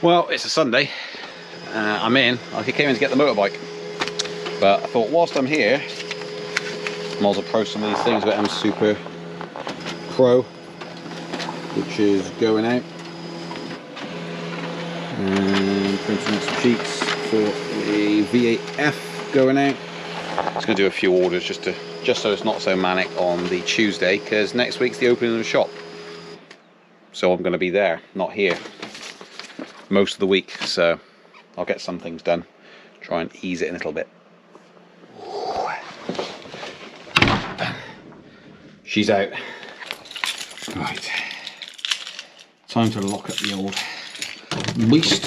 Well, it's a Sunday. I came in to get the motorbike, but I thought whilst I'm here, I might as well pro some of these things with M Super Pro, which is going out, and printing some sheets for a V8F going out. Just going to do a few orders just so it's not so manic on the Tuesday, because next week's the opening of the shop, so I'm going to be there, not here, most of the week. So I'll get some things done, try and ease it a little bit. She's out. Right, time to lock up the old beast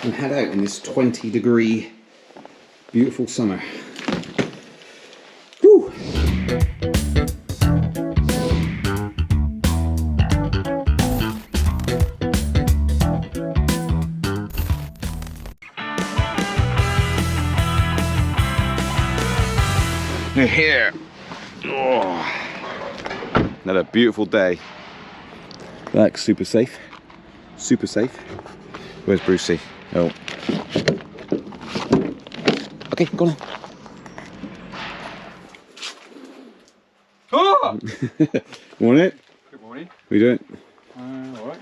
and head out in this 20-degree beautiful summer. Whew. We're here. Oh. Another beautiful day. That's super safe. Super safe. Where's Brucey? Oh. Okay, go on. Oh! Morning. Good morning. What are you doing? Alright.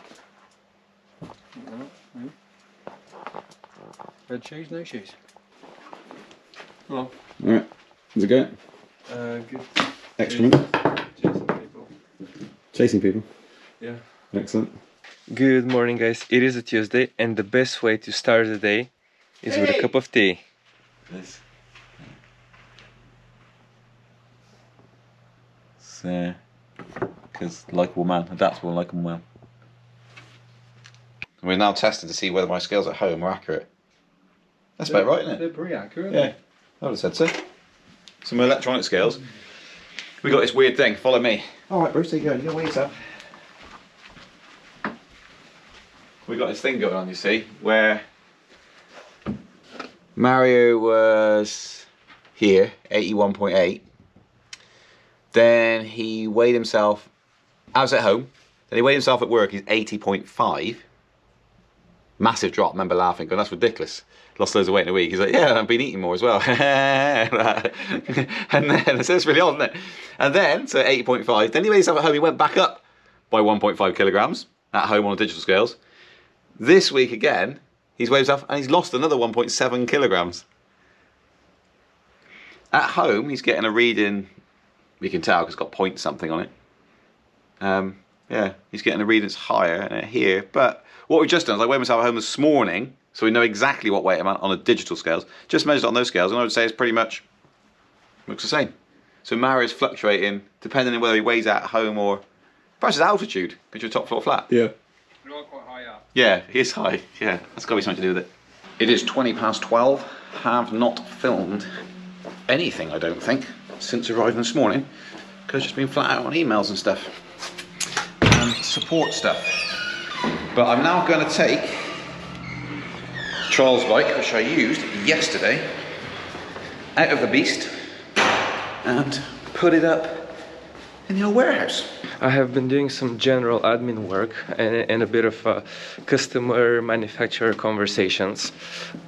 Red shoes, no shoes. Hello. Alright. How's it going? Good. Excrement. Chasing people. Chasing people. Yeah. Excellent. Good morning, guys. It is a Tuesday, and the best way to start the day is with a cup of tea. This. Because likeable man, adaptable and likeable man. We're now testing to see whether my scales at home are accurate. That's about right, isn't it? They're pretty accurate. Yeah, I would have said so. Some electronic scales. We got this weird thing. Follow me. All right, Bruce, there you go. You gotta weigh yourself. We got this thing going on, you see, where Mario was here, 81.8. Then he weighed himself. I was at home. Then he weighed himself at work. He's 80.5. Massive drop. I remember laughing, going, "That's ridiculous. Lost loads of weight in a week." He's like, "Yeah, I've been eating more as well." And then, so it's really odd, isn't it? And then, so 80.5. Then he weighed himself at home. He went back up by 1.5 kilograms at home on digital scales. This week again, he's weighed himself and he's lost another 1.7 kilograms. At home, he's getting a reading. You can tell because it's got point something on it. Yeah, he's getting a reading that's higher than here. But what we've just done is I weighed myself at home this morning, so we know exactly what weight I'm at on the digital scales. Just measured on those scales, and I would say it's pretty much looks the same. So Mario's fluctuating depending on whether he weighs at home or perhaps his altitude, because you're top floor flat. Yeah. You are quite high up. Yeah, he is high. Yeah, that's got to be something to do with it. It is 12:20. Have not filmed anything, I don't think, since arriving this morning, because I've just been flat out on emails and stuff. And support stuff. But I'm now going to take Charles' bike, which I used yesterday, out of the beast and put it up in the old warehouse. I have been doing some general admin work and a bit of customer manufacturer conversations,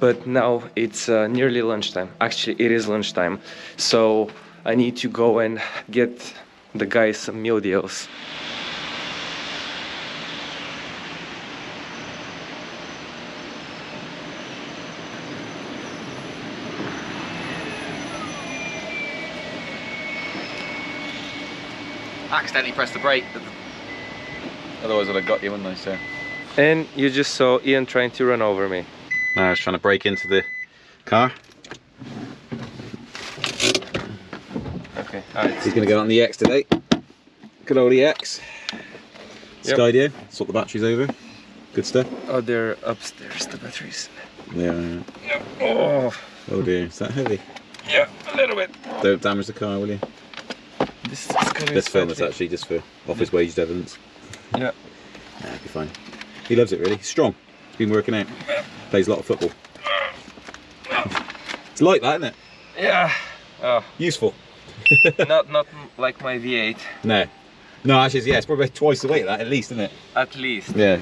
but now it's nearly lunchtime. Actually, it is lunchtime, so I need to go and get the guys some meal deals. Accidentally pressed the brake. Otherwise I'd have got you, wouldn't I, sir? And you just saw Ian trying to run over me. I was trying to break into the car. Okay, alright. He's going to go on the EX today. Good old EX. Yep. Skydio, swap the batteries over. Good stuff. Oh, they're upstairs, the batteries. Yeah. Yep. Oh. Oh dear, is that heavy? Yeah, a little bit. Don't damage the car, will you? This is kind of Let's film this actually, just for office waged evidence. Yeah. Nah, it'll be fine. He loves it really. He's strong. He's been working out. Plays a lot of football. It's like that, isn't it? Yeah. Oh. Useful. not like my V8. No. No, actually, yeah, it's probably twice the weight of that at least, isn't it? At least. Yeah.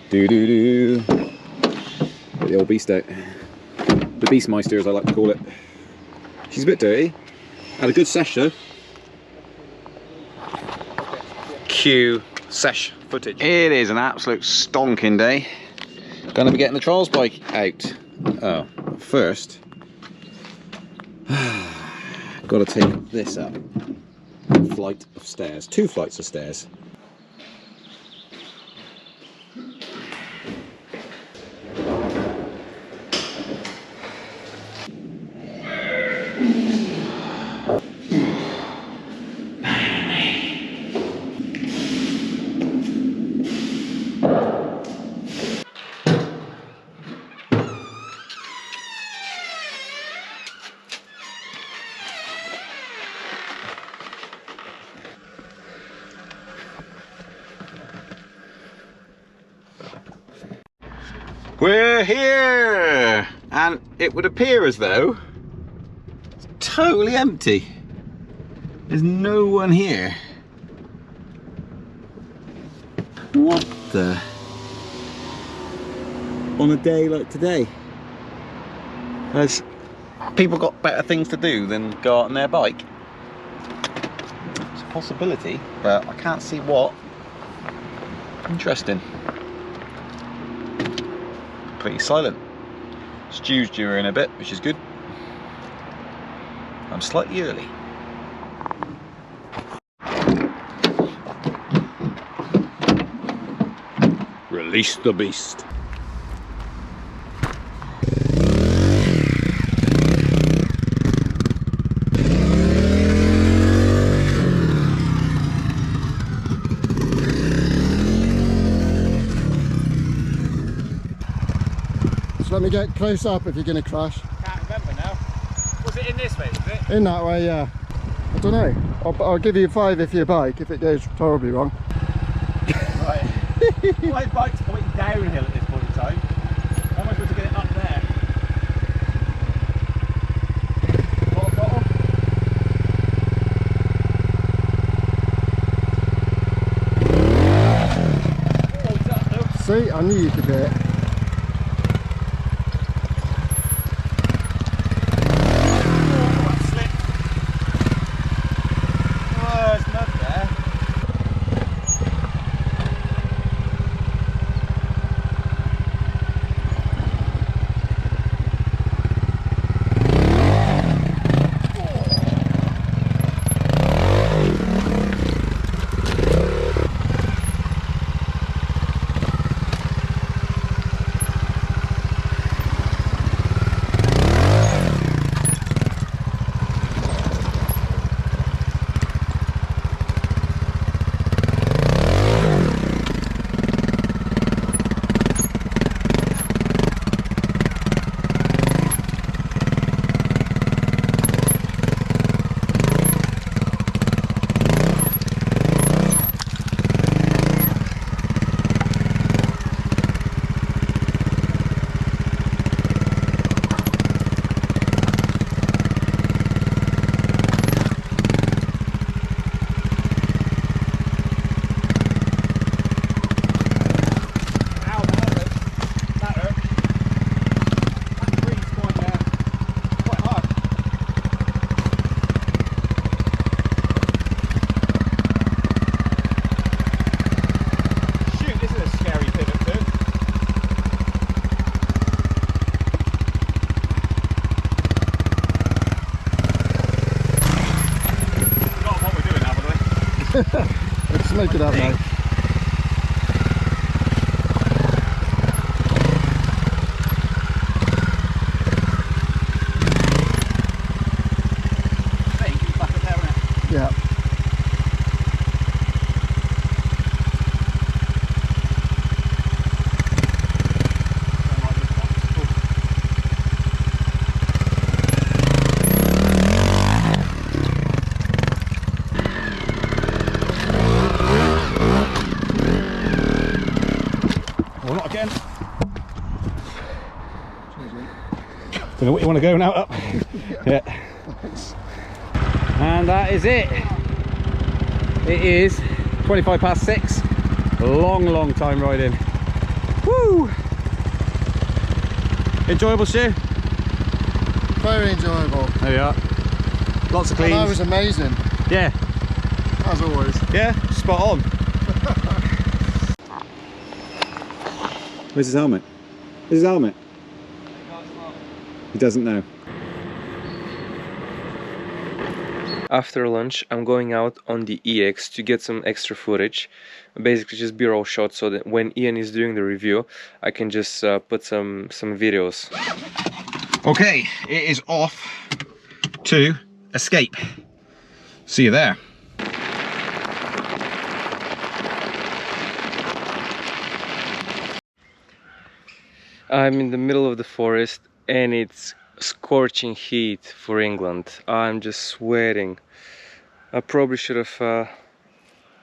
Do do do. Get the old beast out. The Beastmeister, as I like to call it. She's a bit dirty. Had a good sesh though. Cue sesh footage. It is an absolute stonking day. Gonna be getting the trials bike out. Oh, first, gotta take this up. Flight of stairs. 2 flights of stairs. We're here! And it would appear as though it's totally empty. There's no one here. What the? On a day like today? Has people got better things to do than go out on their bike? It's a possibility, but I can't see what. Interesting. Pretty silent. Stu's due in a bit, which is good. I'm slightly early. Release the beast. Let me get close up if you're going to crash. Can't remember now. Was it in this way, was it? In that way, yeah. I don't know. I'll give you 5 if your bike, if it goes horribly wrong. Right. My bike's going downhill at this point in time. How am I supposed to get it up there? Bottle. Oh, it's up though. See, I knew you could do it. Let's make it up now. Yeah. Well, not again. Don't know what you want to go now, up. Yeah. And that is it. It is 25 past 6. Long time riding. Woo! Enjoyable, Stu? Very enjoyable. There you are. Lots of cleans. And that was amazing, Yeah. as always. Yeah, spot on. Where's his helmet? Where's his helmet? He doesn't know. After lunch, I'm going out on the EX to get some extra footage, basically just B-roll shots, so that when Ian is doing the review, I can just put some videos. Okay, it is off to escape. See you there. I'm in the middle of the forest and it's scorching heat for England. I'm just sweating. I probably should have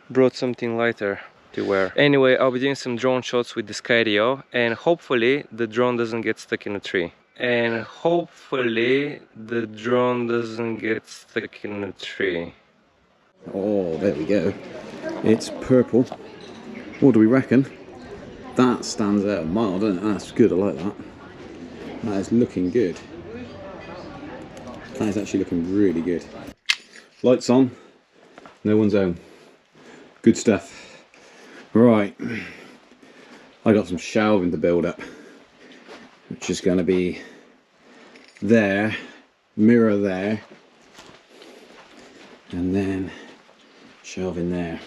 brought something lighter to wear. Anyway, I'll be doing some drone shots with the Skydio, and hopefully the drone doesn't get stuck in a tree. And hopefully the drone doesn't get stuck in a tree. Oh, there we go. It's purple. What do we reckon? That stands out a mile, doesn't it? That's good, I like that. That is looking good. That is actually looking really good. Lights on, no one's home. Good stuff. Right, I got some shelving to build up, which is going to be there, mirror there, and then shelving there.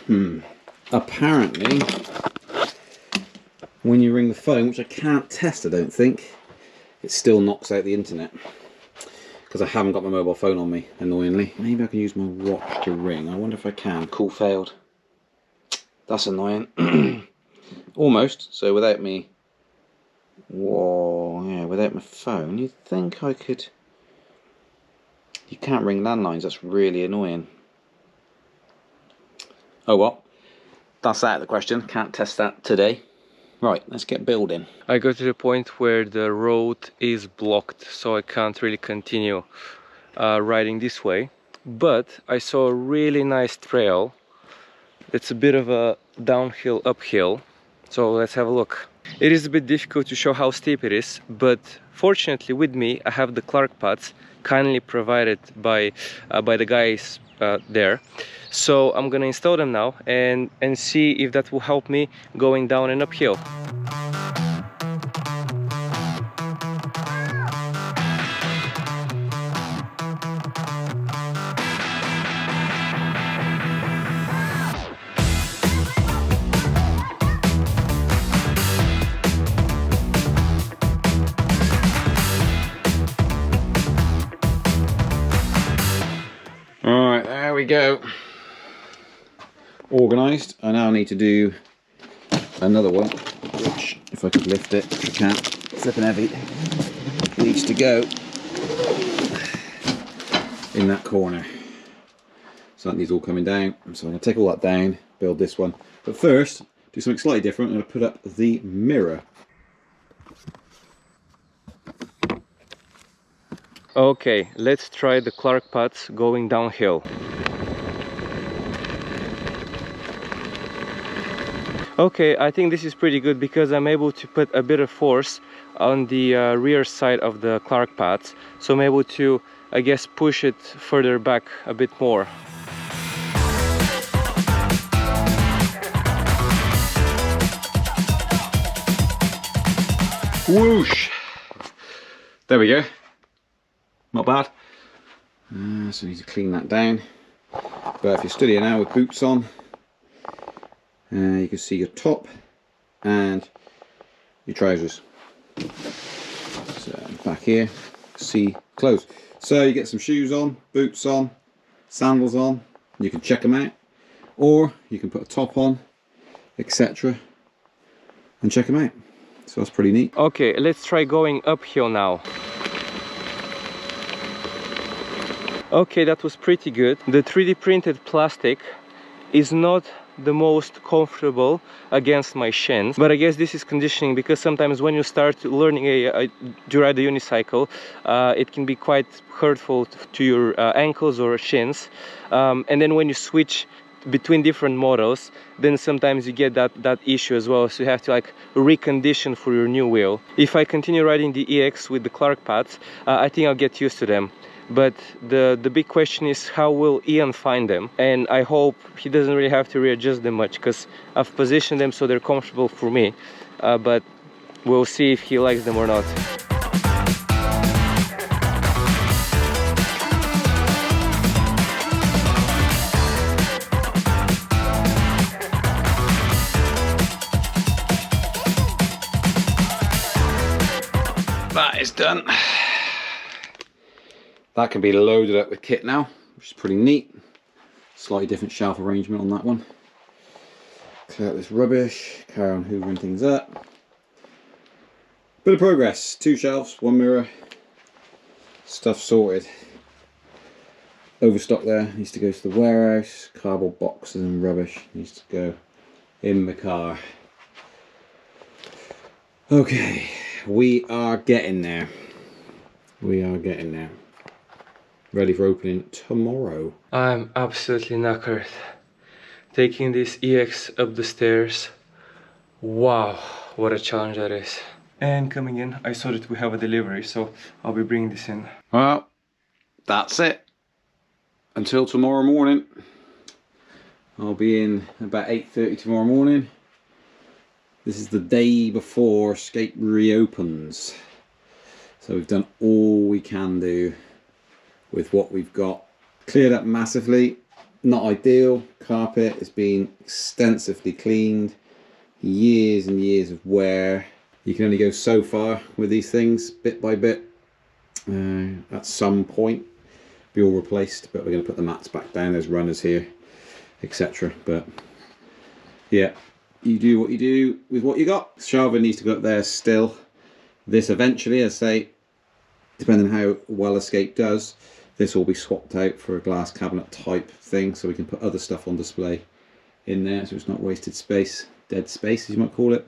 Apparently, when you ring the phone, which I can't test, I don't think, it still knocks out the internet. Because I haven't got my mobile phone on me, annoyingly. Maybe I can use my watch to ring. I wonder if I can. Call failed. That's annoying. Almost. So without me... Whoa, yeah, without my phone, you'd think I could... You can't ring landlines, that's really annoying. Oh well. That's out of the question. Can't test that today. Right, let's get building. I got to the point where the road is blocked, so I can't really continue riding this way. But I saw a really nice trail. It's a bit of a downhill, uphill. So let's have a look. It is a bit difficult to show how steep it is, but fortunately with me I have the Clark pads kindly provided by the guys there. So I'm gonna install them now and see if that will help me going down and uphill. Alright, there we go. Organised. I now need to do another one, which, if I could lift it, I can't. Flipping heavy. Needs to go in that corner. So that needs all coming down. So I'm going to take all that down, build this one. But first, do something slightly different. I'm going to put up the mirror. Okay, let's try the Clark pads going downhill. Okay, I think this is pretty good because I'm able to put a bit of force on the rear side of the Clark pads, so I'm able to, I guess, push it further back a bit more. Whoosh! There we go. Not bad. So I need to clean that down. But if you're stood here now with boots on, you can see your top and your trousers. So back here, see clothes. So you get some shoes on, boots on, sandals on, and you can check them out. Or you can put a top on, etc. and check them out. So that's pretty neat. Okay, let's try going uphill now. Okay, that was pretty good. The 3D printed plastic is not the most comfortable against my shins. But I guess this is conditioning, because sometimes when you start learning to ride a unicycle, it can be quite hurtful to your ankles or shins. And then when you switch between different models, then sometimes you get that issue as well, so you have to like recondition for your new wheel. If I continue riding the EX with the Clark pads, I think I'll get used to them. But the big question is, how will Ian find them? And I hope he doesn't really have to readjust them much, because I've positioned them so they're comfortable for me, but we'll see if he likes them or not. That is done. That can be loaded up with kit now, which is pretty neat. Slightly different shelf arrangement on that one. Clear out this rubbish, carry on hoovering things up. Bit of progress. 2 shelves, 1 mirror, stuff sorted. Overstock there needs to go to the warehouse. Cardboard boxes and rubbish needs to go in the car. Okay, we are getting there. We are getting there. Ready for opening tomorrow. I'm absolutely knackered. Taking this EX up the stairs. Wow, what a challenge that is. And coming in, I saw that we have a delivery, so I'll be bringing this in. Well, that's it. Until tomorrow morning. I'll be in about 8:30 tomorrow morning. This is the day before Escape reopens. So we've done all we can do with what we've got. Cleared up massively, not ideal. Carpet has been extensively cleaned. Years and years of wear. You can only go so far with these things, bit by bit. At some point, be all replaced, but we're going to put the mats back down. There's runners here, etc. But yeah, you do what you do with what you got. Shelving needs to go up there still. This eventually, as I say, depending on how well Escape does, this will be swapped out for a glass cabinet type thing, so we can put other stuff on display in there, so it's not wasted space, dead space as you might call it.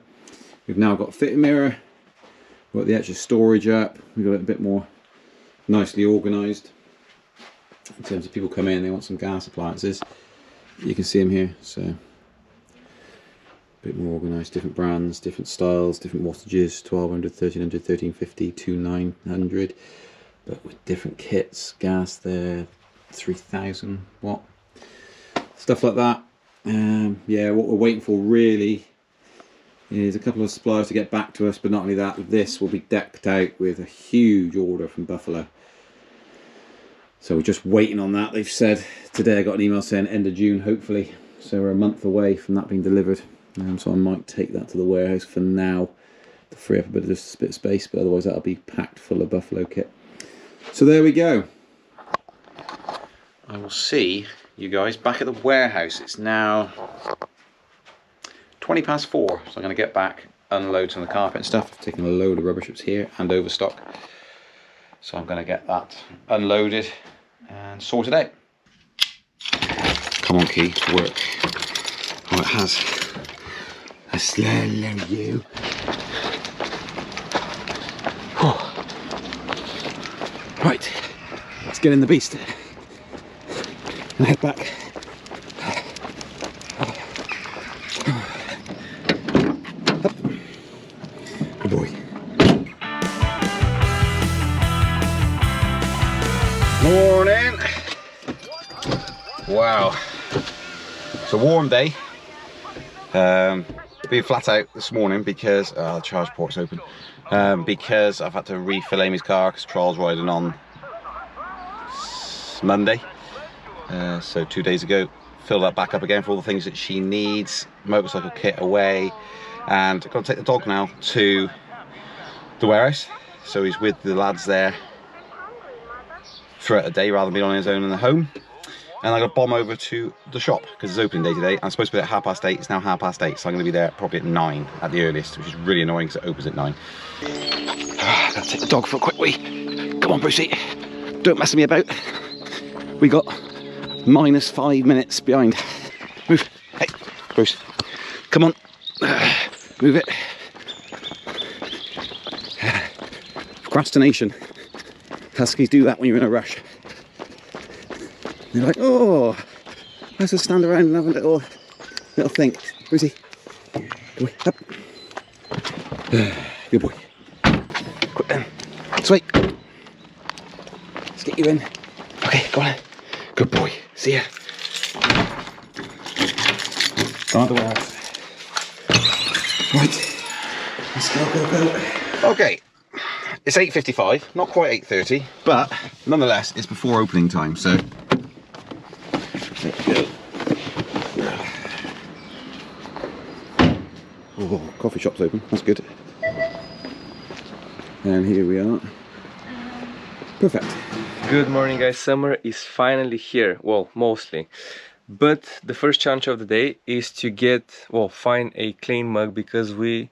We've now got a fitting mirror, we've got the extra storage up, we've got it a bit more nicely organised. In terms of people come in, they want some gas appliances, you can see them here, so a bit more organised, different brands, different styles, different wattages, 1200, 1300, 1350, 2900, but with different kits. Gas there, 3000 watt, stuff like that. Yeah, what we're waiting for really is a couple of suppliers to get back to us, but not only that, this will be decked out with a huge order from Buffalo. So we're just waiting on that. They've said today, I got an email saying end of June hopefully, so we're a month away from that being delivered. So I might take that to the warehouse for now to free up a bit of space, but otherwise that'll be packed full of Buffalo kit. So there we go. I will see you guys back at the warehouse. It's now 20 past 4, so I'm going to get back, unload some of the carpet and stuff. I've taken a load of rubbish up here and overstock, so I'm going to get that unloaded and sorted out. Come on, Key, work. Oh, it has. A slow you. Oh. Right, let's get in the beast and head back. Good boy. Morning. Wow, it's a warm day. Been flat out this morning because the charge port's open. Because I've had to refill Amy's car because Charles riding on Monday. So 2 days ago, fill that back up again for all the things that she needs. Motorcycle kit away, and I've got to take the dog now to the warehouse. So he's with the lads there throughout the day rather than being on his own in the home. And I got to bomb over to the shop because it's opening day today. I'm supposed to be there at 8:30. It's now 8:30, so I'm going to be there probably at 9 at the earliest, which is really annoying because it opens at 9. I've got to take the dog for a quick wee. Come on, Brucey. Don't mess me about. We got -5 minutes behind. Move. Hey. Bruce, come on. Move it. Procrastination. Huskies do that when you're in a rush. They're like, oh, let's just stand around and have a little think. Brucey, go away, up. Good boy. Quick then. Sweet. Let's get you in. Okay, go on. Good boy. See ya. Go on the warehouse. Right. Let's go. Okay. It's 8:55, not quite 8:30, but nonetheless, it's before opening time, so let's go. Oh, coffee shop's open, that's good. And here we are. Perfect. Good morning, guys. Summer is finally here. Well, mostly. But the first challenge of the day is to find a clean mug, because we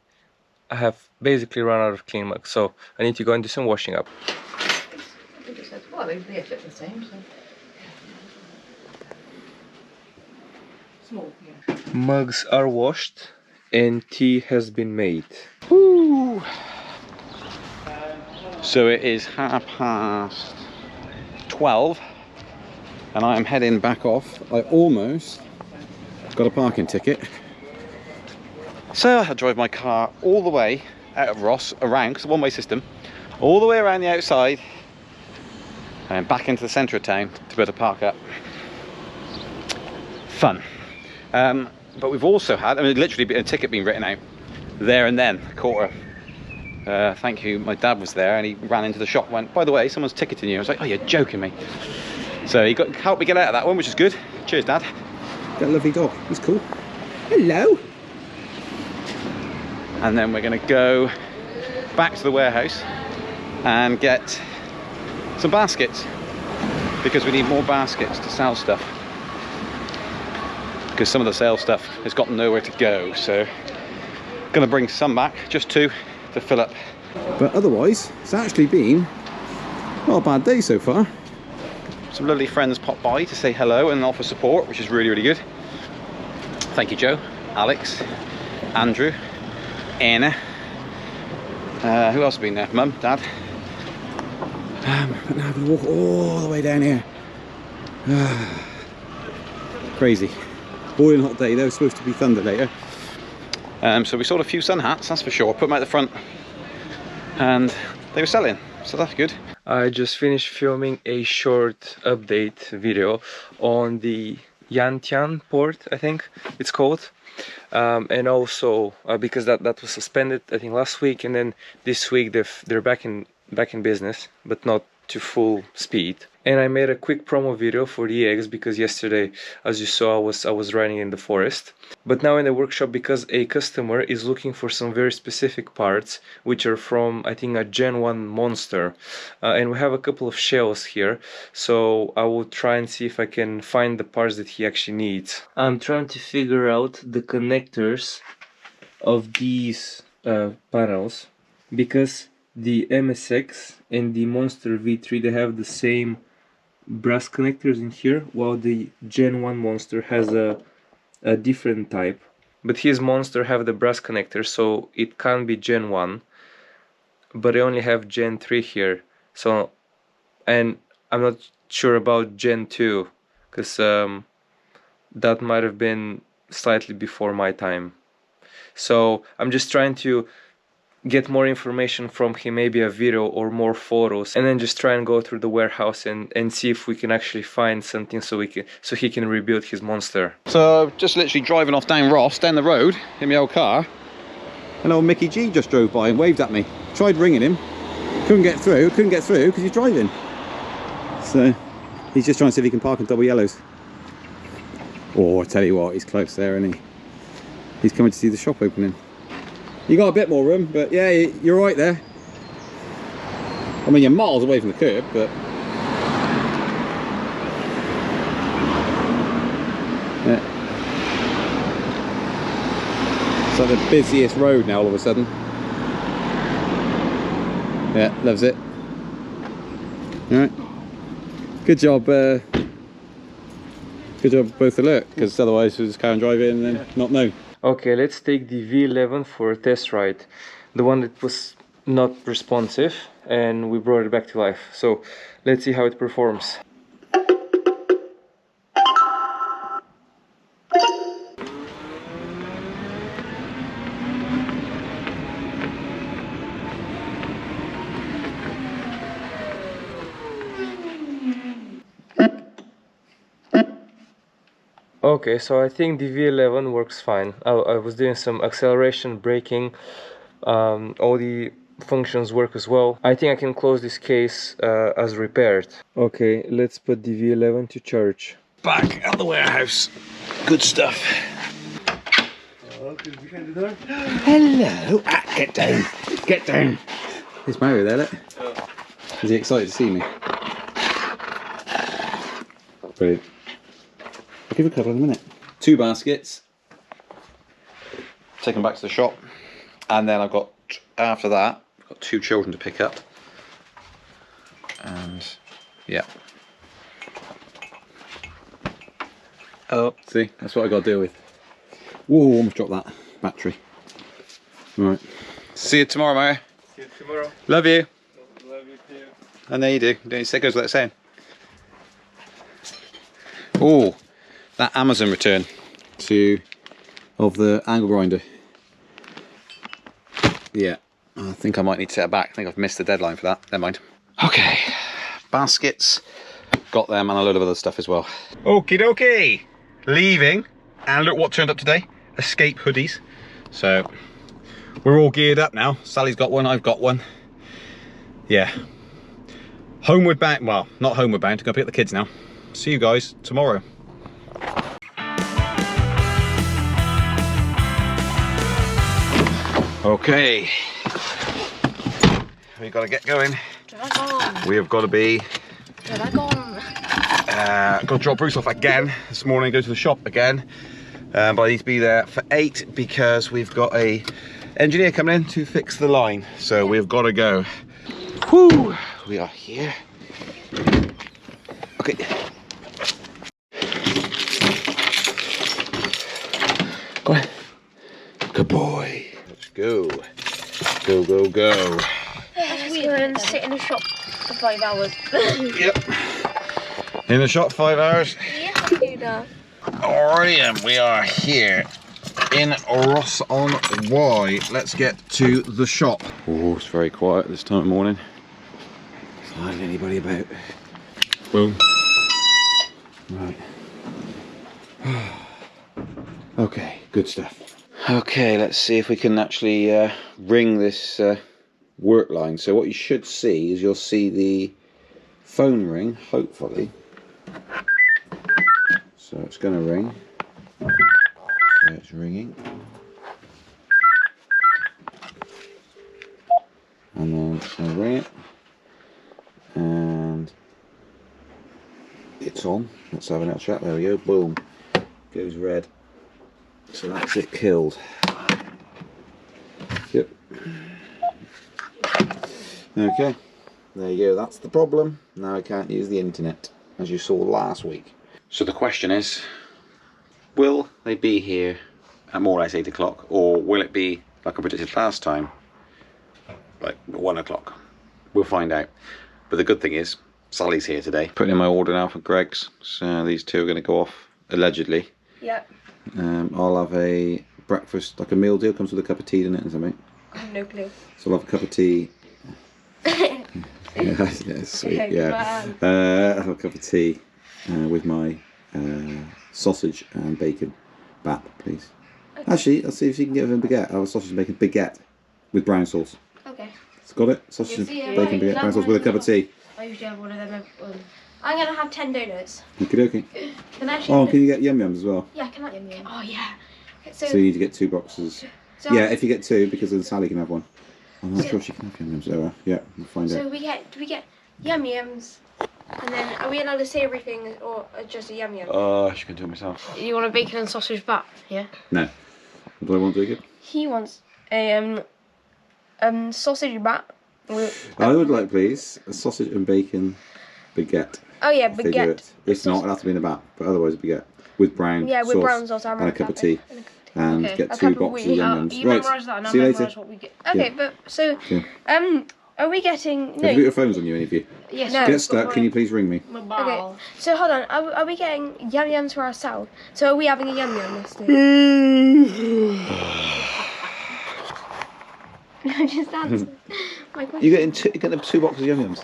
have basically run out of clean mugs. So I need to go and do some washing up. I think it says, well, they fit the same, so. Small, yeah. Mugs are washed and tea has been made. Woo! So it is 12:30 and I am heading back off. I almost got a parking ticket. So I drive my car all the way out of Ross, around, because it's a one-way system, all the way around the outside and back into the centre of town to be able to park up. Fun. But we've also had, literally a ticket being written out there and then, quarter. Thank you, my dad was there and he ran into the shop and went, by the way, someone's ticketing you. I was like, oh, you're joking me. So he helped me get out of that one, which is good. Cheers, Dad. Got a lovely dog, he's cool. Hello. And then we're going to go back to the warehouse and get some baskets, because we need more baskets to sell stuff, because some of the sale stuff has got nowhere to go. So going to bring some back, just two to fill up. But otherwise it's actually been not a bad day so far. Some lovely friends popped by to say hello and offer support, which is really good. Thank you, Joe, Alex, Andrew, Anna, who else has been there? Mum, Dad. But now I'm going to walk all the way down here. Crazy. Boiling hot day though, supposed to be thunder later. So we sold a few sun hats, that's for sure. Put them out the front and they were selling, so that's good. I just finished filming a short update video on the Yantian port, I think it's called. And also because that was suspended, I think, last week, and then this week they're back in business, but not to full speed. And I made a quick promo video for the eggs, because yesterday, as you saw, I was riding in the forest. But now in the workshop, because a customer is looking for some very specific parts, which are from, I think, a Gen 1 Monster. And we have a couple of shells here, so I will try and see if I can find the parts that he actually needs. I'm trying to figure out the connectors of these panels, because the MSX and the Monster V3, they have the same brass connectors in here, while the Gen 1 Monster has a different type. But his Monster have the brass connector, so it can't be Gen 1, but I only have Gen 3 here. So, and I'm not sure about Gen 2, because that might have been slightly before my time. So I'm just trying to get more information from him, maybe a video or more photos, and then just try and go through the warehouse and see if we can actually find something so he can rebuild his Monster. So just literally driving off down Ross, down the road in my old car, and old Mickey G just drove by and waved at me. Tried ringing him, couldn't get through because he's driving. So he's just trying to see if he can park in double yellows. Oh, I tell you what, he's close there, isn't he? He's coming to see the shop opening. You got a bit more room, but yeah, you're right there. I mean, you're miles away from the curb, but yeah. It's like the busiest road now all of a sudden. Yeah, loves it. Alright. Good job Good job, both alert, because otherwise we'll just carry on driving and then not know. Okay, let's take the V11 for a test ride. The one that was not responsive, and we brought it back to life. So let's see how it performs. Okay, so I think the V11 works fine. I was doing some acceleration, braking, all the functions work as well. I think I can close this case as repaired. Okay, let's put the V11 to charge. Back at the warehouse. Good stuff. Hello. Get down. Get down. It's Mario there, look. Is he excited to see me? Brilliant. I'll give a couple in a minute. 2 baskets. Take them back to the shop. And then I've got, after that, I've got 2 children to pick up. And, yeah. Oh, see, that's what I got to deal with. Whoa, almost dropped that battery. Right. See you tomorrow, Mario. See you tomorrow. Love you. Love you too. I know you do. It goes without saying. Oh, that Amazon return of the angle grinder. Yeah, I think I might need to set it back. I think I've missed the deadline for that. Never mind. Okay, baskets. Got them and a load of other stuff as well. Okie dokie. Leaving. And look what turned up today. Escape hoodies. So, we're all geared up now. Sally's got one, I've got one. Yeah. Homeward bound, well, not homeward bound, to go pick up the kids now. See you guys tomorrow. Okay. We've got to get going. We have got to be... got to drop Bruce off again this morning, go to the shop again. But I need to be there for 8 because we've got a engineer coming in to fix the line. So we've got to go. Whoo! We are here. Okay. Go on. Good boy. Let's go. Go, go, go. We go and sit in the shop for 5 hours. Yep. In the shop 5 hours. Yeah, do that. Alrighty, and we are here in Ross on Wye. Let's get to the shop. Oh, it's very quiet this time of morning. There's hardly anybody about. Boom. Right. Okay, good stuff. Okay, let's see if we can actually ring this work line. So what you should see is you'll see the phone ring, hopefully. So it's going to ring. So it's ringing. And then it's going to ring it. And it's on. Let's have a little chat. There we go. Boom. Goes red. So that's it killed. Yep. Okay. There you go. That's the problem. Now I can't use the internet, as you saw last week. So the question is, will they be here at more or less 8 o'clock, or will it be, like I predicted last time, like 1 o'clock? We'll find out. But the good thing is, Sally's here today. Putting in my order now for Greg's. So these 2 are going to go off, allegedly. Yep. I'll have a breakfast, like a meal deal, comes with a cup of tea in it or something. I have no clue. So I'll have a cup of tea. Yeah, sweet, yeah. I'll have a cup of tea with my sausage and bacon bap, please. Okay. Actually, I'll see if you can get a baguette. I'll have a sausage and bacon baguette with brown sauce. Okay. It's got it? Sausage and bacon baguette, brown sauce with a cup of tea. I usually have one of them. I'm going to have 10 donuts. Okie dokie. Can I actually... Oh, can you get yum yums as well? Yeah, can I... Yum yum. Oh, yeah. So you need to get 2 boxes. So yeah, if you get 2, because then Sally can have one. I'm not sure she can have yum yums. Oh, yeah, we'll find out. So we get yum yums, and then are we allowed to say everything, or just a yum yum? Oh, she can do it myself. You want a bacon and sausage bap? Yeah. No. What do I want, Jacob? He wants a sausage bap. I would like, please, a sausage and bacon baguette. Oh yeah, If they do baguette. it. If not, it'll have to be in a bat, but otherwise a baguette. with brown Yeah, with sauce brown sauce and a cup of tea. And Okay. get A 2 cup of boxes of wheat. yum yums. You memorise that and I'll see you later. memorise what we get. Okay, Yeah. but so Yeah. are we getting Have you got your phones on you, any of you? Yes. No. Get stuck, can you please ring me? Okay, so hold on. Are we getting yum yums for ourselves? So are we having a yum yum this day? Just answer my question. You're getting 2 boxes of yum yums.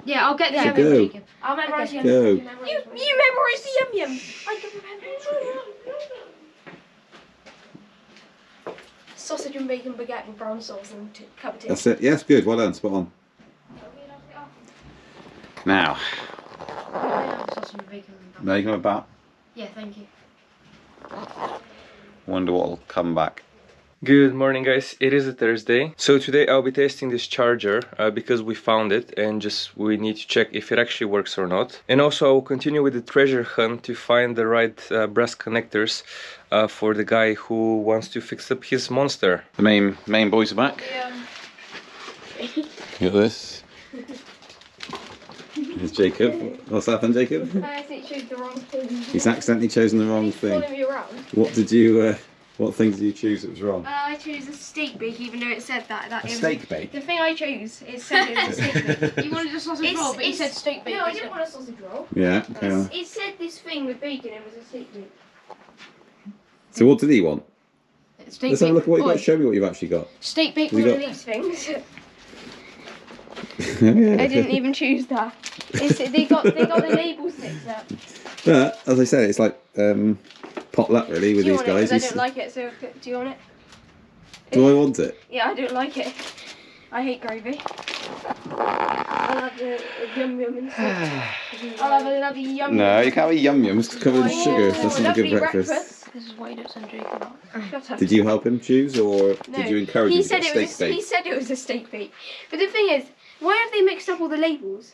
Yeah, I'll get the Yeah, yum go. yum, Jacob. I'll memorise the yum Go. yum. You memorise the yum yums. I can remember. Sausage and bacon baguette with brown sauce and cup of tea. That's it. Yes, good. Well done. Spot on. Now, Sausage and bacon. now you can have a bat. Yeah, thank you. Wonder what'll come back. Good morning, guys. It is a Thursday, so today I'll be testing this charger because we found it and we need to check if it actually works or not. And also I will continue with the treasure hunt to find the right brass connectors for the guy who wants to fix up his monster. The main boys are back. Look at this. Here's Jacob. What's happened, Jacob? I think you chose the wrong thing. He's accidentally chosen the wrong He's thing. following me around. What did you? What thing did you choose that was wrong? I chose a steak bake, even though it said that. A steak bake. The thing I chose, it said it was a steak bake. You wanted a sausage roll, but you said steak bake. No, I didn't want a sausage roll. Yeah. Okay. It said this thing with bacon, it was a steak bake. So what did he want? Steak Let's have a look at what you Oi, got. Show me what you've actually got. Steak bake. You One got- of these things. Yeah. I didn't even choose that. They got the label sticks up. But as I said, it's like potluck really with Do you these want it? guys. 'Cause I don't like it, so do you want it? Do I want it? Yeah, I don't like it. I hate gravy. I'll have the yum yum instead. I'll have a lovely yum No, yum. you can't have yum yums covered in Oh, sugar. That's not a good lovely breakfast. This is why you don't send Jacob out. Shut up. Did you help him choose, or No. did you encourage He him to said get it a was steak he bake? said it was a steak bake. But the thing is, why have they mixed up all the labels?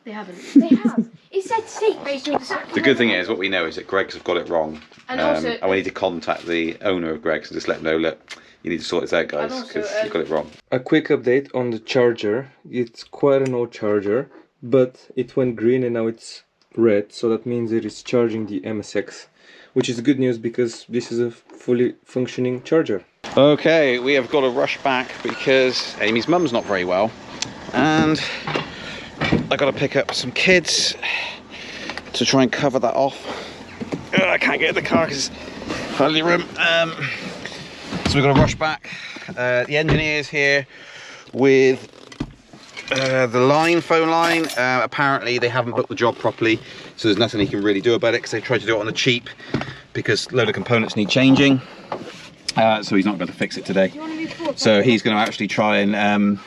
They haven't. They have. It said steak bake on the The good thing is, what we know is that Greg's have got it wrong. And also- and we need to contact the owner of Greg's and just let him know, look, you need to sort this out, guys, And also, because you've got it wrong. A quick update on the charger. It's quite an old charger, but it went green and now it's red, so that means it is charging the MSX, which is good news because this is a fully functioning charger. Okay, we have got to rush back because Amy's mum's not very well, and I got to pick up some kids to try and cover that off. I can't get in the car because there's hardly room. So we've got to rush back. The engineer's here with the phone line. Apparently they haven't booked the job properly, so there's nothing he can really do about it because they tried to do it on the cheap because a load of components need changing. So he's not going to fix it today. So he's going to actually try and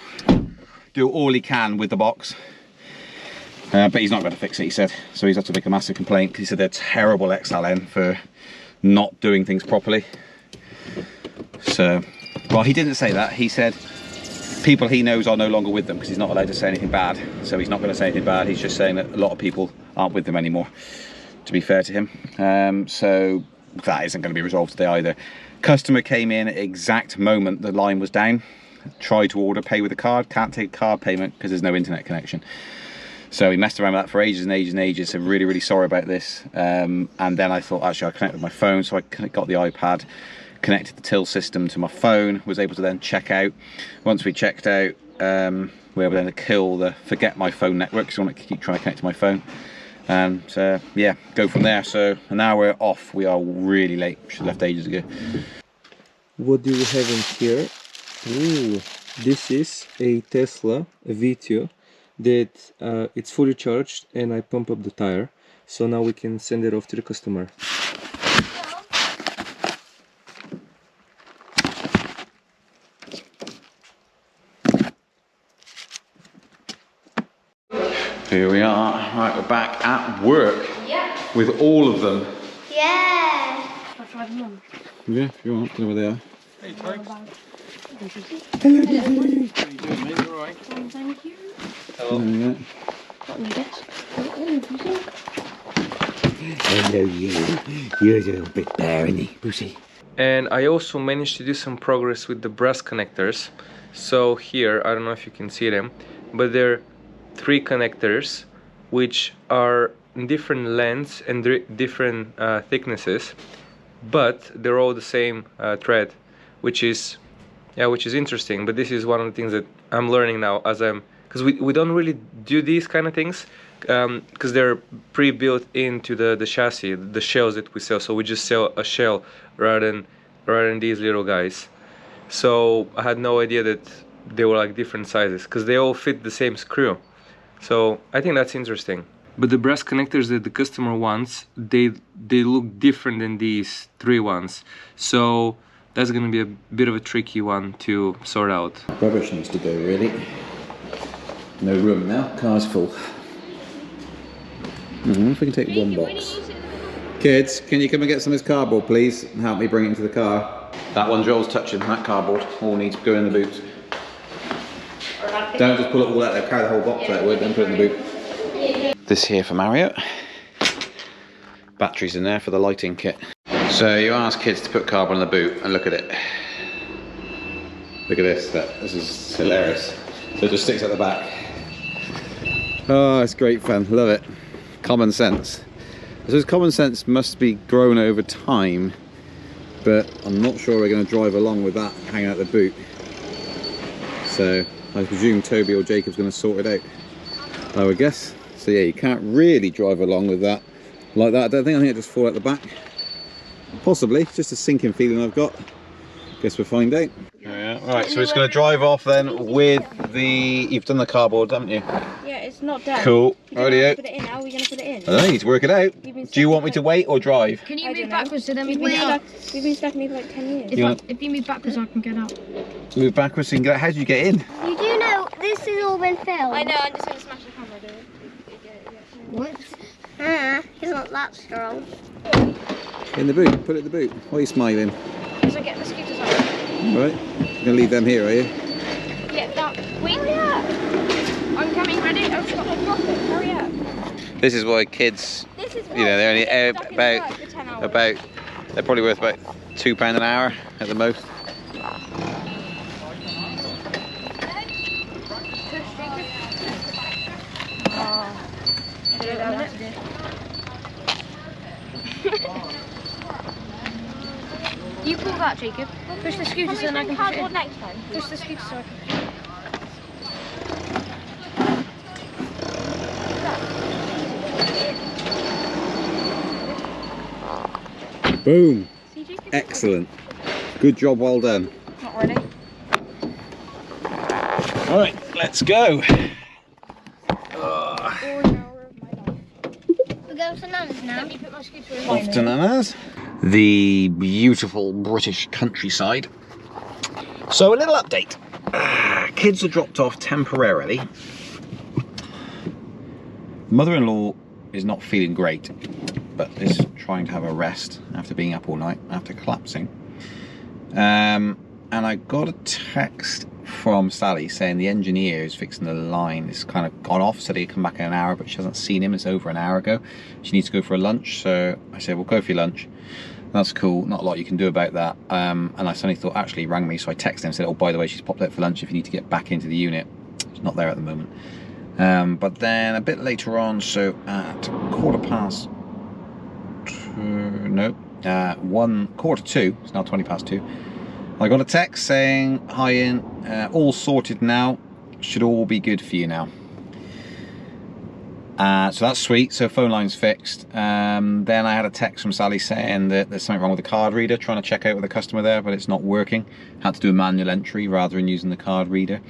do all he can with the box. But he's not going to fix it, he said. So he's had to make a massive complaint because he said they're terrible XLN for not doing things properly. So, well, he didn't say that. He said people he knows are no longer with them because he's not allowed to say anything bad. So he's not going to say anything bad. He's just saying that a lot of people aren't with them anymore, to be fair to him. So that isn't going to be resolved today either. Customer came in at the exact moment the line was down. Tried to order, pay with a card. Can't take card payment because there's no internet connection. So he messed around with that for ages and ages and ages. So really, really sorry about this. And then I thought, actually, I'll connect with my phone. So I got the iPad, connected the till system to my phone, was able to then check out. Once we checked out, we were able then to kill the forget my phone network because I want to keep trying to connect to my phone. And yeah, go from there. So now we're off. We are really late. Should have left ages ago. What do we have in here? Ooh, this is a Tesla V2 that it's fully charged, and I pump up the tire, so now we can send it off to the customer. Here we are. Right, we're back at work. Yeah. With all of them. Yeah. I'll try them on. Yeah, if you want, over there. Thank you. Yeah. Got on your desk. Hello, you. You're a little bit bare, isn't he, Brucey? And I also managed to do some progress with the brass connectors. So here, I don't know if you can see them, but they're 3 connectors which are different lengths and different thicknesses, but they're all the same thread, which is interesting. But this is one of the things that I'm learning now, because we don't really do these kind of things because they're pre-built into the chassis, the shells that we sell. So we just sell a shell rather than these little guys. So I had no idea that they were like different sizes, because they all fit the same screw. So I think that's interesting. But the brass connectors that the customer wants, they look different than these 3 ones. So that's going to be a bit of a tricky one to sort out. Rubbish needs to go, really. No room now, car's full. I wonder if we can take one box. Kids, can you come and get some of this cardboard, please, and help me bring it into the car? That one Joel's touching, that cardboard, all needs to go in the boot. Don't just pull it all out there, carry the whole box out, then put it in the boot. This here for Mario. Batteries in there for the lighting kit. So you ask kids to put cardboard in the boot, and look at it. Look at this, this is hilarious. So it just sticks at the back. Oh, it's great fun, love it. Common sense. I suppose common sense must be grown over time, but I'm not sure we're going to drive along with that hanging out the boot. So I presume Toby or Jacob's going to sort it out, I would guess. So yeah, you can't really drive along with that like that. I think it'll just fall out the back. Possibly, it's just a sinking feeling I've got. Guess we'll find out. Yeah, right, so it's going to drive off then with the... You've done the cardboard, haven't you? Yeah, it's not done. Cool. Rightio. Put it in now. We're going to put it in. I don't know, you need to work it out. Do you want me to wait or drive? Can you move backwards so then we We've can get out? been stuck in here for like 10 years. If you move backwards, I can get out. Move backwards so you can get out. How did you get in? You do know this has all been filmed. I know, I'm just going to smash the camera, do it. What? He's not that strong. In the boot. Put it in the boot. Why are you smiling? Because I get the scooters on. Right. You're going to leave them here, are you? Yeah, that. Wait, hurry up. I'm coming, ready? I've got my rocket. Hurry up. This is why kids, This is you know, they're only about they're probably worth about £2 an hour at the most. You pull that, Jacob. Push the scooter so then I can push it in. Next time. Push the scooter so I can. Boom. Excellent. Good job, well done. Not ready. Alright, let's go. We're going to Nana's now. Let me put my scooter in. Off to Nana's. The beautiful British countryside. So a little update. Kids are dropped off temporarily. Mother-in-law is not feeling great, but is trying to have a rest after being up all night, after collapsing. And I got a text from Sally saying the engineer who's fixing the line is kind of gone off, said he'd come back in an hour, but she hasn't seen him. It's over an hour ago. She needs to go for a lunch, so I said, well, go for your lunch. That's cool, not a lot you can do about that. And I suddenly thought, actually, he rang me, so I texted him and said, oh, by the way, she's popped out for lunch if you need to get back into the unit. She's not there at the moment. But then a bit later on, so at 2:15, no, 1:45, it's now 2:20, I got a text saying, hi Ian, all sorted now, should all be good for you now. So that's sweet, so phone line's fixed. Then I had a text from Sally saying that there's something wrong with the card reader, trying to check out with the customer there, but it's not working. Had to do a manual entry rather than using the card reader.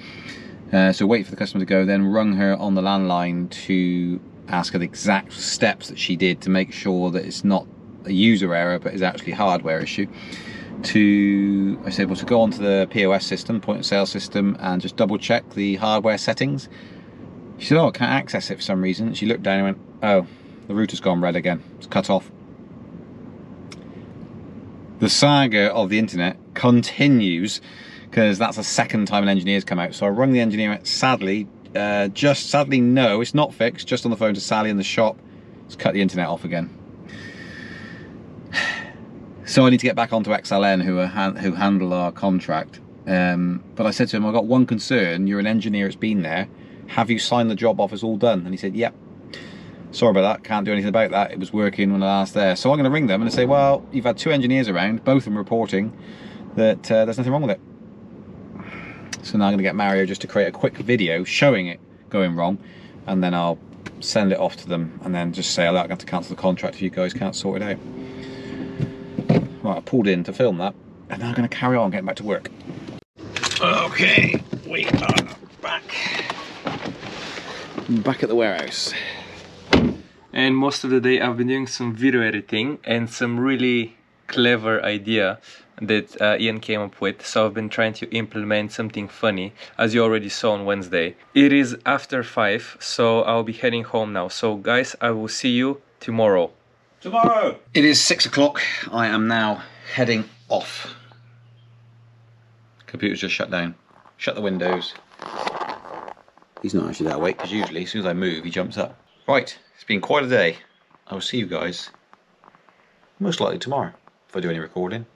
So wait for the customer to go, then rung her on the landline to ask her the exact steps that she did to make sure that it's not a user error, but is actually a hardware issue. I said, well, to go onto the POS system, point of sale system, and just double check the hardware settings. She said, oh, I can't access it for some reason. She looked down and went, oh, the router's gone red again. It's cut off. The saga of the internet continues, because that's the second time an engineer's come out. So I rung the engineer, sadly, no, it's not fixed, just on the phone to Sally in the shop. It's cut the internet off again. So I need to get back onto XLN, who handle our contract. But I said to him, I've got one concern. You're an engineer that's been there. Have you signed the job off as all done? And he said, yep. sorry about that, can't do anything about that. It was working when I last there. So I'm going to ring them and say, well, you've had 2 engineers around, both of them reporting that there's nothing wrong with it. So now I'm going to get Mario just to create a quick video showing it going wrong, and then I'll send it off to them and then just say, oh, look, I'm going to have to cancel the contract if you guys can't sort it out. Right, I pulled in to film that, and now I'm going to carry on getting back to work. Okay, we are back at the warehouse. And most of the day I've been doing some video editing and some really clever idea that Ian came up with. So I've been trying to implement something funny, as you already saw on Wednesday. It is after 5, so I'll be heading home now. So guys, I will see you tomorrow. Tomorrow! It is 6 o'clock. I am now heading off. Computer's just shut down. Shut the windows. He's not actually that awake, because usually as soon as I move, he jumps up. Right, it's been quite a day. I will see you guys most likely tomorrow, if I do any recording.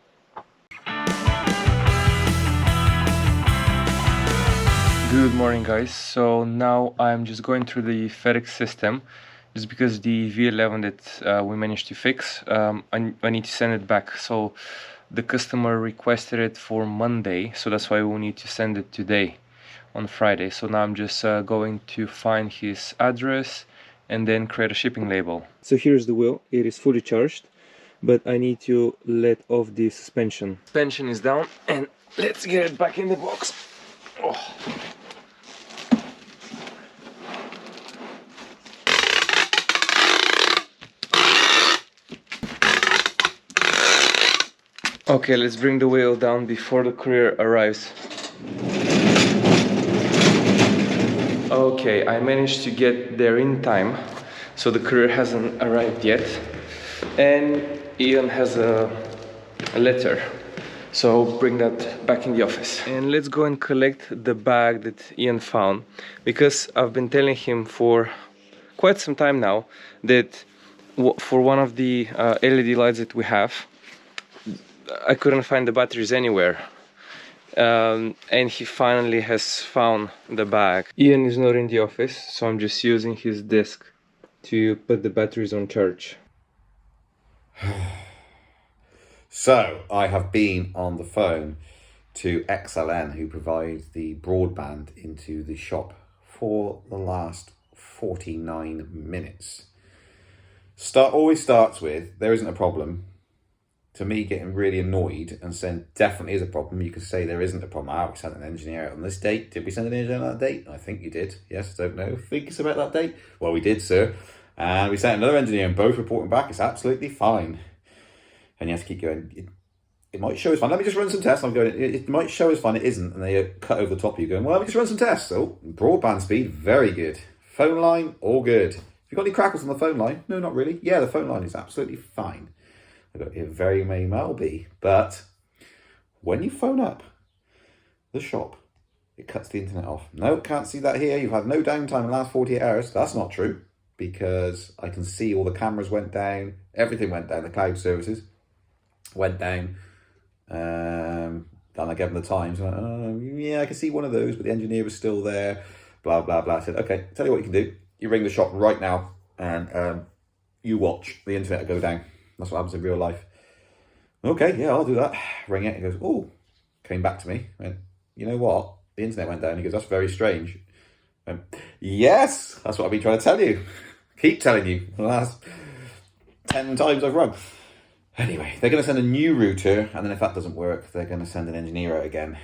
Good morning guys. So now I'm just going through the FedEx system, just because the V11 that we managed to fix, I need to send it back. So the customer requested it for Monday, so that's why we need to send it today on Friday. So now I'm just going to find his address and then create a shipping label. So here's the wheel. It is fully charged, but I need to let off the suspension. Suspension is down, and let's get it back in the box. Oh. Okay, let's bring the wheel down before the courier arrives. Okay, I managed to get there in time, so the courier hasn't arrived yet. And Ian has a letter, so I'll bring that back in the office. And let's go and collect the bag that Ian found, because I've been telling him for quite some time now that for one of the LED lights that we have, I couldn't find the batteries anywhere, and he finally has found the bag. Ian is not in the office, so I'm just using his desk to put the batteries on charge. So I have been on the phone to XLN, who provides the broadband into the shop, for the last 49 minutes. Always starts with, there isn't a problem, to me getting really annoyed and saying definitely is a problem. You could say there isn't a problem. We sent an engineer out on this date. Did we send an engineer on that date? I think you did. Yes, don't know. Think it's about that date? Well, we did, sir. And we sent another engineer and both reporting back. It's absolutely fine. And you have to keep going. It might show as fine. Let me just run some tests. I'm going, it might show as fine. It isn't. And they cut over the top of you going, well, let me just run some tests. So broadband speed, very good. Phone line, all good. Have you got any crackles on the phone line? No, not really. Yeah, the phone line is absolutely fine. It very may well be, but when you phone up the shop, it cuts the internet off. No, can't see that here. You've had no downtime in the last 48 hours. That's not true, because I can see all the cameras went down, everything went down, the cloud services went down. And I gave them the times. Yeah, I can see one of those, but the engineer was still there. Blah, blah, blah. I said, okay, tell you what you can do. You ring the shop right now and you watch the internet go down. That's what happens in real life. Okay, yeah, I'll do that. Ring it. He goes, oh, came back to me. Went, you know what? The internet went down. He goes, that's very strange. Went, yes, that's what I've been trying to tell you. Keep telling you. The last 10 times I've rung. Anyway, they're going to send a new router, and then if that doesn't work, they're going to send an engineer out again.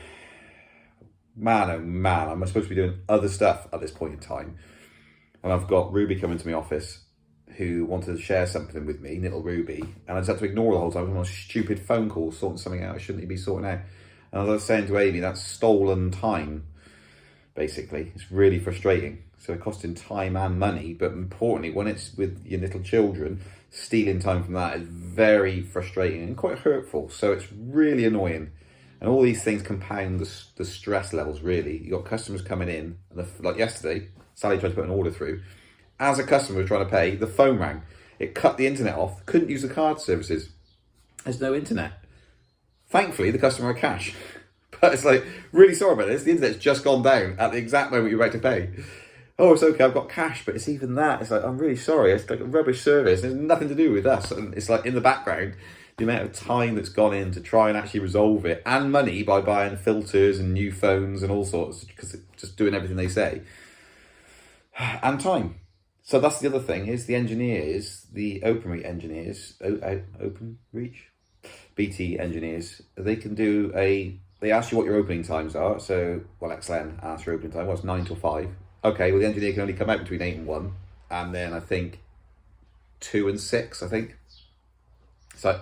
Man, oh man, I'm supposed to be doing other stuff at this point in time. And I've got Ruby coming to my office, who wanted to share something with me, little Ruby, and I just had to ignore the whole time. I was on a stupid phone call sorting something out I shouldn't be sorting out. And as I was saying to Amy, that's stolen time, basically. It's really frustrating. So it's costing time and money, but importantly, when it's with your little children, stealing time from that is very frustrating and quite hurtful. So it's really annoying. And all these things compound the stress levels, really. You've got customers coming in, and like yesterday, Sally tried to put an order through. As a customer was trying to pay, the phone rang. It cut the internet off. Couldn't use the card services. There's no internet. Thankfully, the customer had cash. But it's like, really sorry about this. The internet's just gone down at the exact moment you're about to pay. oh, it's okay, I've got cash, but it's even that. It's like, I'm really sorry, it's like a rubbish service. There's nothing to do with us. And it's like in the background, the amount of time that's gone in to try and actually resolve it, and money by buying filters and new phones and all sorts, because it's just doing everything they say, and time. So that's the other thing, is the engineers, the OpenReach engineers, OpenReach? BT engineers, they can do they ask you what your opening times are. So, well, XLN asks your opening time, well, it's 9 till 5. Okay, well, the engineer can only come out between 8 and 1, and then I think 2 and 6, I think. It's like,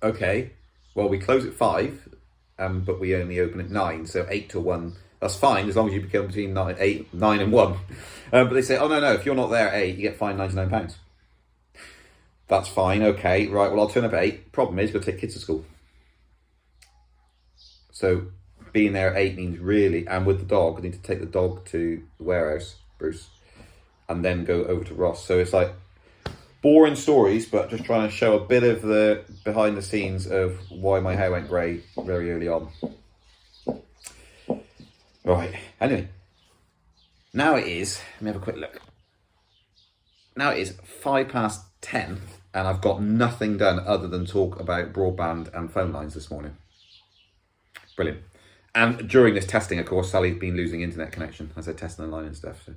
okay, well, we close at 5, but we only open at 9, so 8 till 1, that's fine, as long as you become between 9 and 1. But they say, oh, no, if you're not there at 8, you get fined £99. That's fine, okay, right, well, I'll turn up at 8. Problem is, you've got to take kids to school. So being there at 8 means really, and with the dog, I need to take the dog to the warehouse, Bruce, and then go over to Ross. So it's like boring stories, but just trying to show a bit of the behind the scenes of why my hair went grey very early on. Right, anyway, now it is, let me have a quick look. Now it is 10:05, and I've got nothing done other than talk about broadband and phone lines this morning. Brilliant. And during this testing, of course, Sally's been losing internet connection as I testing the line and stuff. So.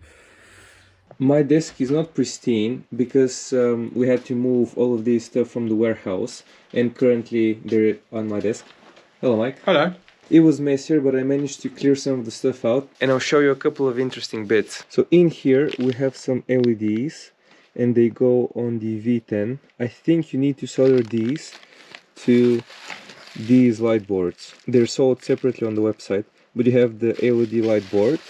My desk is not pristine because we had to move all of this stuff from the warehouse, and currently they're on my desk. Hello, Mike. Hello. It was messier, but I managed to clear some of the stuff out, and I'll show you a couple of interesting bits. So in here we have some LEDs, and they go on the V10. I think you need to solder these to these light boards. They're sold separately on the website, but you have the LED light board,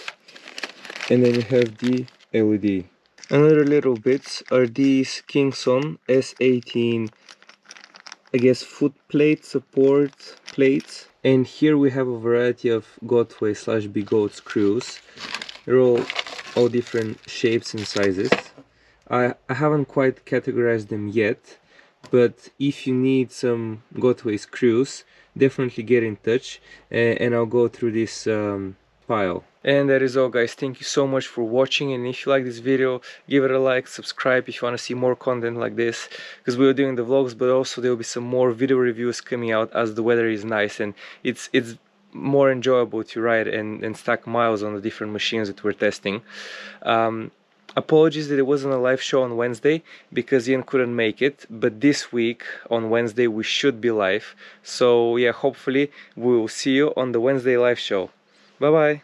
and then you have the LED. Another little bits are these Kingston S18, I guess, foot plate support plates. And here we have a variety of GotWay / Big Goat screws. They're all different shapes and sizes. I haven't quite categorized them yet, but if you need some GotWay screws, definitely get in touch, and I'll go through this pile. And that is all, guys. Thank you so much for watching, and if you like this video, give it a like, subscribe if you want to see more content like this, because we are doing the vlogs, but also there will be some more video reviews coming out as the weather is nice and it's more enjoyable to ride and stack miles on the different machines that we're testing. Apologies that it wasn't a live show on Wednesday because Ian couldn't make it, but this week on Wednesday we should be live. So yeah, hopefully we will see you on the Wednesday live show. Bye bye.